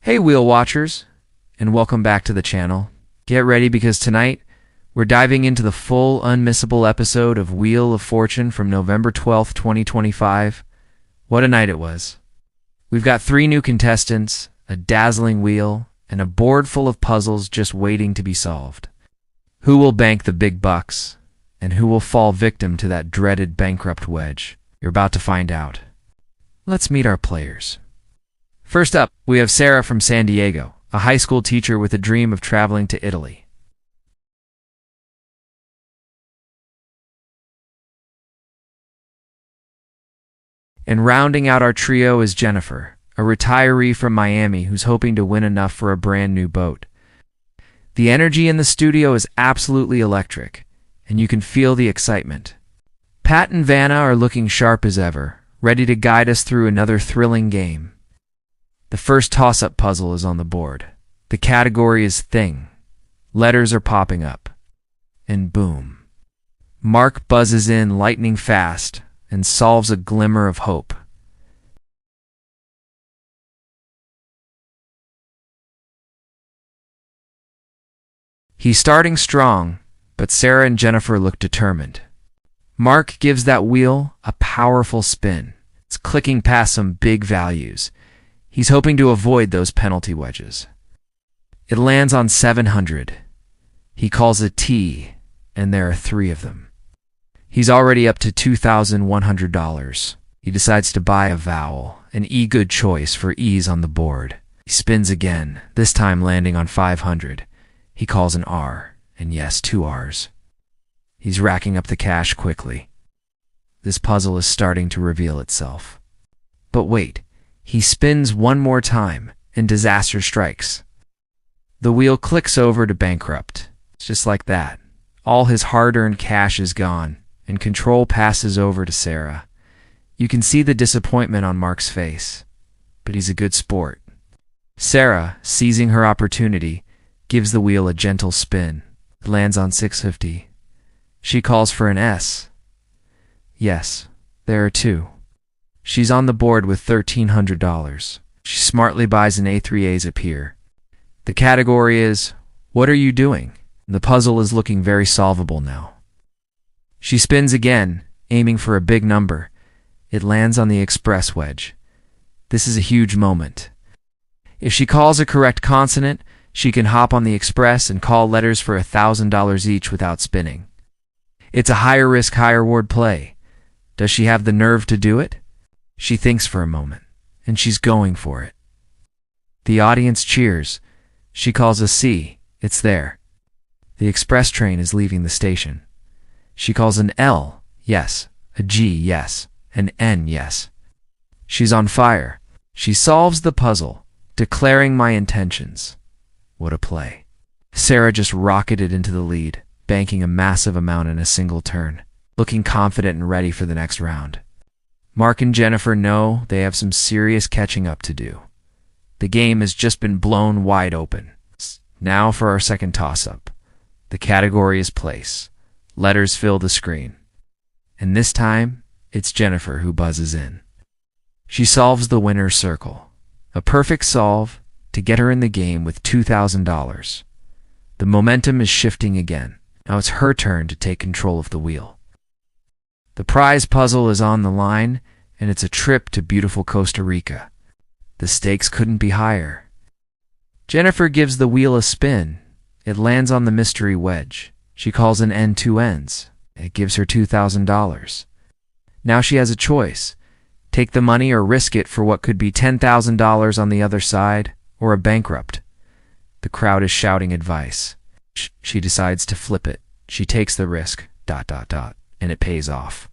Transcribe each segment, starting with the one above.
Hey wheel watchers, and welcome back to the channel. Get ready because tonight we're diving into the full unmissable episode of Wheel of Fortune from November 12th, 2025. What a night it was. We've got 3 new contestants, a dazzling wheel, and a board full of puzzles just waiting to be solved. Who will bank the big bucks, and who will fall victim to that dreaded bankrupt wedge? You're about to find out. Let's meet our players. First up, we have Sarah from San Diego, a high school teacher with a dream of traveling to Italy. And rounding out our trio is Jennifer, a retiree from Miami who's hoping to win enough for a brand new boat. The energy in the studio is absolutely electric, and you can feel the excitement. Pat and Vanna are looking sharp as ever, ready to guide us through another thrilling game. The first toss-up puzzle is on the board. The category is thing. Letters are popping up. And boom. Mark buzzes in lightning fast and solves a glimmer of hope. He's starting strong, but Sarah and Jennifer look determined. Mark gives that wheel a powerful spin. It's clicking past some big values. He's hoping to avoid those penalty wedges. It lands on 700. He calls a T, and there are 3 of them. He's already up to $2,100. He decides to buy a vowel, an E-good choice for ease on the board. He spins again, this time landing on 500. He calls an R, and yes, 2 R's. He's racking up the cash quickly. This puzzle is starting to reveal itself. But wait. He spins one more time, and disaster strikes. The wheel clicks over to bankrupt. Just like that. All his hard-earned cash is gone, and control passes over to Sarah. You can see the disappointment on Mark's face, but he's a good sport. Sarah, seizing her opportunity, gives the wheel a gentle spin. It lands on 650. She calls for an S. Yes, there are 2. She's on the board with $1,300. She smartly buys an A3A's appear. The category is, what are you doing? The puzzle is looking very solvable now. She spins again, aiming for a big number. It lands on the express wedge. This is a huge moment. If she calls a correct consonant, she can hop on the express and call letters for $1,000 each without spinning. It's a higher risk, higher reward play. Does she have the nerve to do it? She thinks for a moment, and she's going for it. The audience cheers. She calls a C. It's there. The express train is leaving the station. She calls an L. Yes. A G. Yes. An N. Yes. She's on fire. She solves the puzzle, declaring my intentions. What a play. Sarah just rocketed into the lead, banking a massive amount in a single turn, looking confident and ready for the next round. Mark and Jennifer know they have some serious catching up to do. The game has just been blown wide open. Now for our second toss-up. The category is place. Letters fill the screen. And this time, it's Jennifer who buzzes in. She solves the winner's circle. A perfect solve to get her in the game with $2,000. The momentum is shifting again. Now it's her turn to take control of the wheel. The prize puzzle is on the line, and it's a trip to beautiful Costa Rica. The stakes couldn't be higher. Jennifer gives the wheel a spin. It lands on the mystery wedge. She calls an N 2 N's. It gives her $2,000. Now she has a choice. Take the money or risk it for what could be $10,000 on the other side, or a bankrupt. The crowd is shouting advice. She decides to flip it. She takes the risk, ... and it pays off.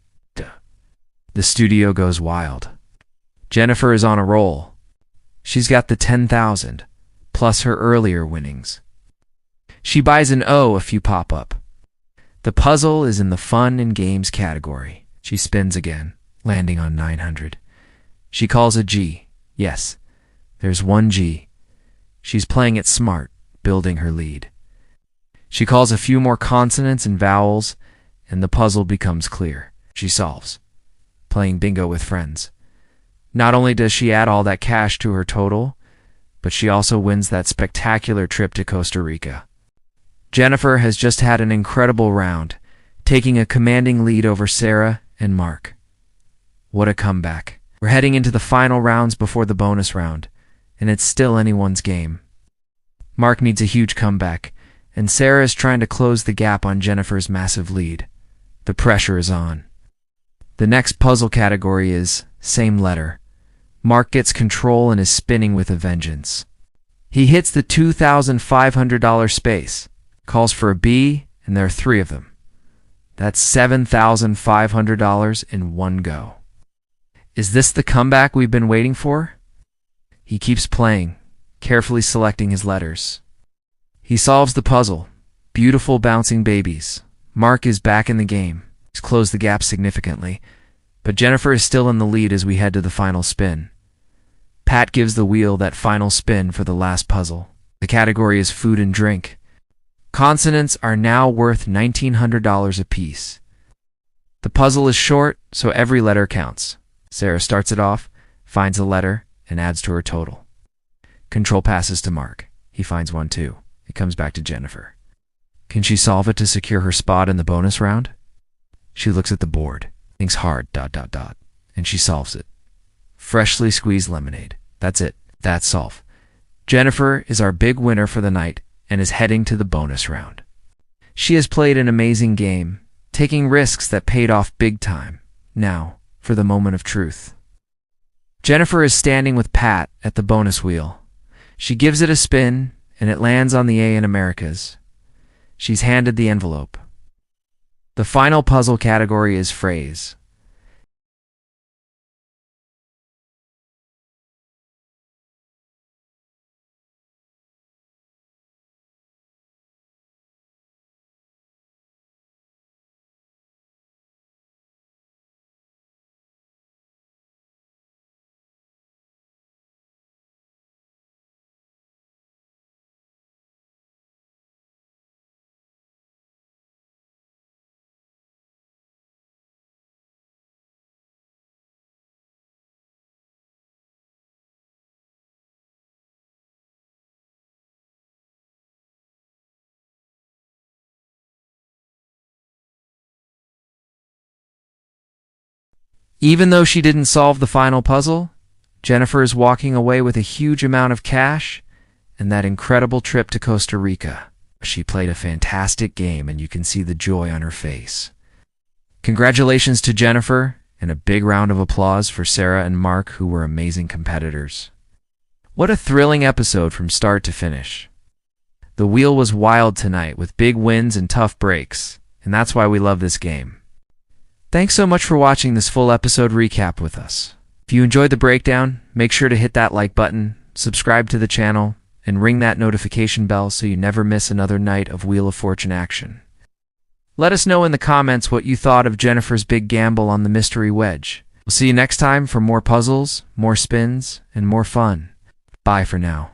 The studio goes wild. Jennifer is on a roll. She's got the $10,000, plus her earlier winnings. She buys an O if you pop up. The puzzle is in the fun and games category. She spins again, landing on 900. She calls a G. Yes, there's 1 G. She's playing it smart, building her lead. She calls a few more consonants and vowels, and the puzzle becomes clear. She solves, playing bingo with friends. Not only does she add all that cash to her total, but she also wins that spectacular trip to Costa Rica. Jennifer has just had an incredible round, taking a commanding lead over Sarah and Mark. What a comeback. We're heading into the final rounds before the bonus round, and it's still anyone's game. Mark needs a huge comeback, and Sarah is trying to close the gap on Jennifer's massive lead. The pressure is on. The next puzzle category is same letter. Mark gets control and is spinning with a vengeance. He hits the $2,500 space, calls for a B, and there are 3 of them. That's $7,500 in one go. Is this the comeback we've been waiting for? He keeps playing, carefully selecting his letters. He solves the puzzle. Beautiful bouncing babies. Mark is back in the game. He's closed the gap significantly, but Jennifer is still in the lead as we head to the final spin. Pat gives the wheel that final spin for the last puzzle. The category is food and drink. Consonants are now worth $1,900 apiece. The puzzle is short, so every letter counts. Sarah starts it off, finds a letter, and adds to her total. Control passes to Mark. He finds one too. It comes back to Jennifer. Can she solve it to secure her spot in the bonus round? She looks at the board, thinks hard, and she solves it. Freshly squeezed lemonade. That's it. That's solved. Jennifer is our big winner for the night and is heading to the bonus round. She has played an amazing game, taking risks that paid off big time. Now, for the moment of truth. Jennifer is standing with Pat at the bonus wheel. She gives it a spin, and it lands on the A in Americas. She's handed the envelope. The final puzzle category is phrase. Even though she didn't solve the final puzzle, Jennifer is walking away with a huge amount of cash and that incredible trip to Costa Rica. She played a fantastic game, and you can see the joy on her face. Congratulations to Jennifer, and a big round of applause for Sarah and Mark, who were amazing competitors. What a thrilling episode from start to finish. The wheel was wild tonight, with big wins and tough breaks, and that's why we love this game. Thanks so much for watching this full episode recap with us. If you enjoyed the breakdown, make sure to hit that like button, subscribe to the channel, and ring that notification bell so you never miss another night of Wheel of Fortune action. Let us know in the comments what you thought of Jennifer's big gamble on the mystery wedge. We'll see you next time for more puzzles, more spins, and more fun. Bye for now.